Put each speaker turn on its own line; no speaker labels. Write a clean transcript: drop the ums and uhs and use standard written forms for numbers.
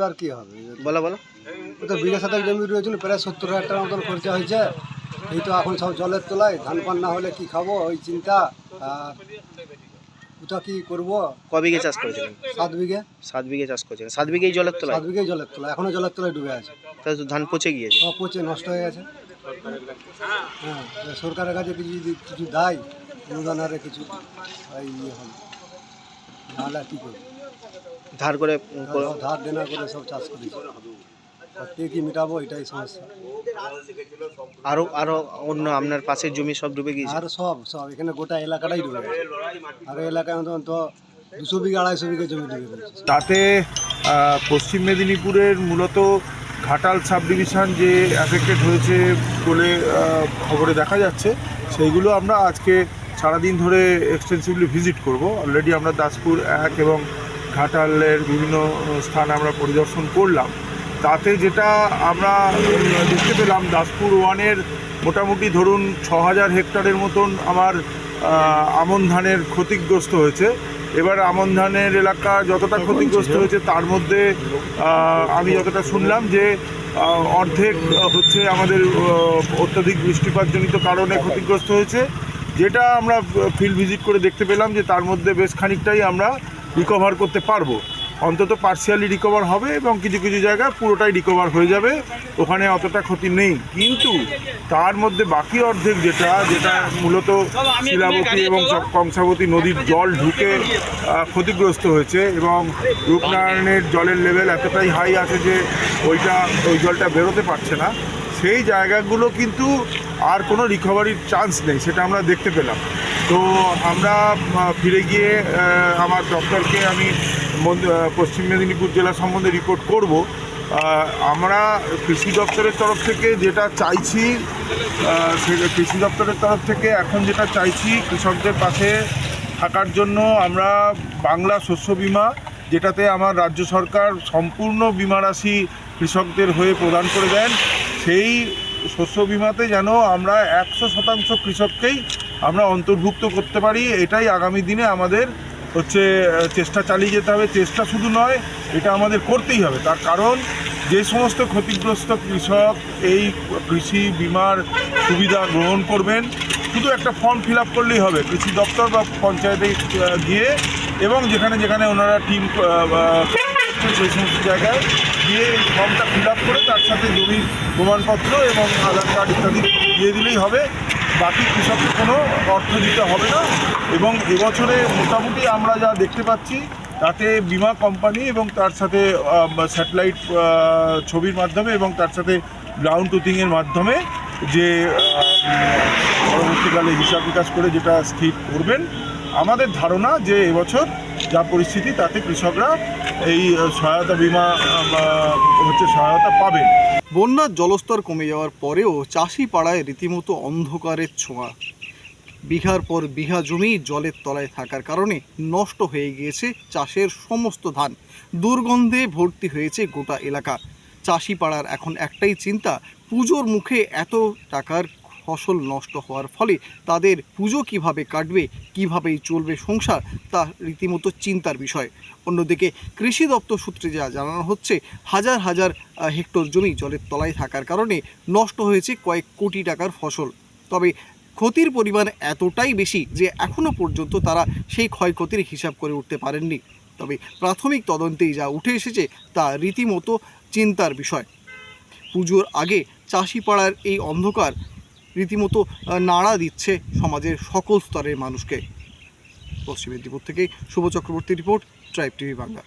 আসবে আর কি হবে?
বলো বলো।
ও তো বিঘা সাথে জমি রয়েছিল, প্রায় 70,000 টাকার মতন খরচা হয়েছে। এই তো এখন সব জলের তলায়, ধান পান না হলে কি খাবো ওই চিন্তা। আর ওটা কি করবো?
ক বিঘে চাষ করেছিলেন?
7 বিঘে।
7 বিঘে চাষ করেছিলেন, 7 বিঘেই জলের
7
তলায়?
বিঘেই জলের তলায়, এখনো জলের তলায় ডুবে আছে।
তাহলে তো ধান পচে গিয়েছে।
সব পচে নষ্ট হয়ে গেছে। হ্যাঁ, সরকারের কাছে যদি কিছু দেয় অনুদান আরে কিছু এই হবে, নাহলে আর কি করবো?
ধার করে
সব ধার দেনা করে সব চাষ করেছি, কে কি মেটাবো, এটাই সমস্যা।
আরো আরো অন্য আপনার পাশের জমি সব ডুবে গিয়েছে?
আর সব এখানে গোটা এলাকাটাই ডুবে গেছে। আর এলাকায় অন্তত 200 বিঘা 250 বিঘা জমি ডুবে গেছে।
তাতে পশ্চিম মেদিনীপুরের মূলত ঘাটাল সাব ডিভিশন যে অ্যাফেক্টেড হয়েছে বলে খবরে দেখা যাচ্ছে, সেইগুলো আমরা আজকে সারাদিন ধরে এক্সটেন্সিভলি ভিজিট করব। অলরেডি আমরা দাসপুর 1 এবং ঘাটালের বিভিন্ন স্থান আমরা পরিদর্শন করলাম। তাতে যেটা আমরা দেখতে পেলাম, দাসপুর 1-এর মোটামুটি ধরুন 6000 হেক্টরের মতন আমার আমন ধানের ক্ষতিগ্রস্ত হয়েছে। এবার আমন ধানের এলাকা যতটা ক্ষতিগ্রস্ত হয়েছে তার মধ্যে আমি যতটা শুনলাম যে অর্ধেক হচ্ছে আমাদের অত্যাধিক বৃষ্টিপাতজনিত কারণে ক্ষতিগ্রস্ত হয়েছে। যেটা আমরা ফিল্ড ভিজিট করে দেখতে পেলাম যে তার মধ্যে বেশ খানিকটাই আমরা রিকভার করতে পারবো, অন্তত পার্সিয়ালি রিকভার হবে এবং কিছু কিছু জায়গায় পুরোটাই রিকভার হয়ে যাবে, ওখানে অতটা ক্ষতি নেই। কিন্তু তার মধ্যে বাকি অর্ধেক যেটা মূলত শিলাবতী এবং কংসাবতী নদীর জল ঢুকে ক্ষতিগ্রস্ত হয়েছে এবং রূপনারায়ণের জলের লেভেল এতটাই হাই আছে যে ওই জলটা বেরোতে পারছে না, সেই জায়গাগুলো কিন্তু আর কোনো রিকভারির চান্স নেই, সেটা আমরা দেখতে পেলাম। তো আমরা ফিরে গিয়ে আমার দপ্তরকে আমি পশ্চিম মেদিনীপুর জেলা সম্বন্ধে রিপোর্ট করব। আমরা কৃষি দপ্তরের তরফ থেকে যেটা চাইছি, কৃষি দপ্তরের তরফ থেকে এখন যেটা চাইছি, কৃষকদের পাশে থাকার জন্য আমরা বাংলা শস্য বিমা, যেটাতে আমার রাজ্য সরকার সম্পূর্ণ বিমা রাশি কৃষকদের হয়ে প্রদান করে দেন, সেই শস্য বিমাতে যেন আমরা 100% কৃষককেই আমরা অন্তর্ভুক্ত করতে পারি, এটাই আগামী দিনে আমাদের হচ্ছে চেষ্টা চালিয়ে যেতে হবে। চেষ্টা শুধু নয়, এটা আমাদের করতেই হবে। তার কারণ যে সমস্ত ক্ষতিগ্রস্ত কৃষক এই কৃষি বিমার সুবিধা গ্রহণ করবেন, শুধু একটা ফর্ম ফিল আপ করলেই হবে কৃষি দপ্তর বা পঞ্চায়েতে গিয়ে, এবং যেখানে যেখানে ওনারা টিম সেই সমস্ত জায়গায় গিয়ে এই ফর্মটা ফিল আপ করে তার সাথে জমির প্রমাণপত্র এবং আধার কার্ড ইত্যাদি দিয়ে দিলেই হবে। বাকি কৃষককে কোনো অর্থ দিতে হবে না। এবং এবছরে মোটামুটি আমরা যা দেখতে পাচ্ছি তাতে বিমা কোম্পানি এবং তার সাথে স্যাটেলাইট ছবির মাধ্যমে এবং তার সাথে গ্রাউন্ড ট্রুথিংয়ের মাধ্যমে যে পরবর্তীকালে হিসাব বিকাশ করে যেটা স্থির করবেন, আমাদের ধারণা যে এবছর যা পরিস্থিতি তাতে কৃষকরা এই সহায়তা বিমা সহায়তা পাবেন।
বন্যার জলস্তর কমে যাওয়ার পরেও চাষি পাড়ায় রীতিমতো অন্ধকারের ছোঁয়া। বিঘার পর বিঘা জমি জলের তলায় থাকার কারণে নষ্ট হয়ে গিয়েছে চাষের সমস্ত ধান। দুর্গন্ধে ভর্তি হয়েছে গোটা এলাকা। চাষি পাড়ার এখন একটাই চিন্তা, পুজোর মুখে এত টাকার ফসল নষ্ট হওয়ার ফলে তাদের পুজো কিভাবে কাটবে, কিভাবেই চলবে সংসার, তা রীতিমতো চিন্তার বিষয়। অন্যদিকে কৃষি দপ্তর সূত্রে যা জানানো হচ্ছে, হাজার হাজার হেক্টর জমি জলের তলায় থাকার কারণে নষ্ট হয়েছে কয়েক কোটি টাকার ফসল। তবে ক্ষতির পরিমাণ এতটাই বেশি যে এখনও পর্যন্ত তারা সেই ক্ষয়ক্ষতির হিসাব করে উঠতে পারেননি। তবে প্রাথমিক তদন্তেই যা উঠে এসেছে তা রীতিমতো চিন্তার বিষয়। পুজোর আগে চাষি পাড়ার এই অন্ধকার রীতিমতো নাড়া দিচ্ছে সমাজের সকল স্তরের মানুষকে। পশ্চিম মেদিনীপুর থেকে Shubha Chakraborty report, Tribe TV Bangla.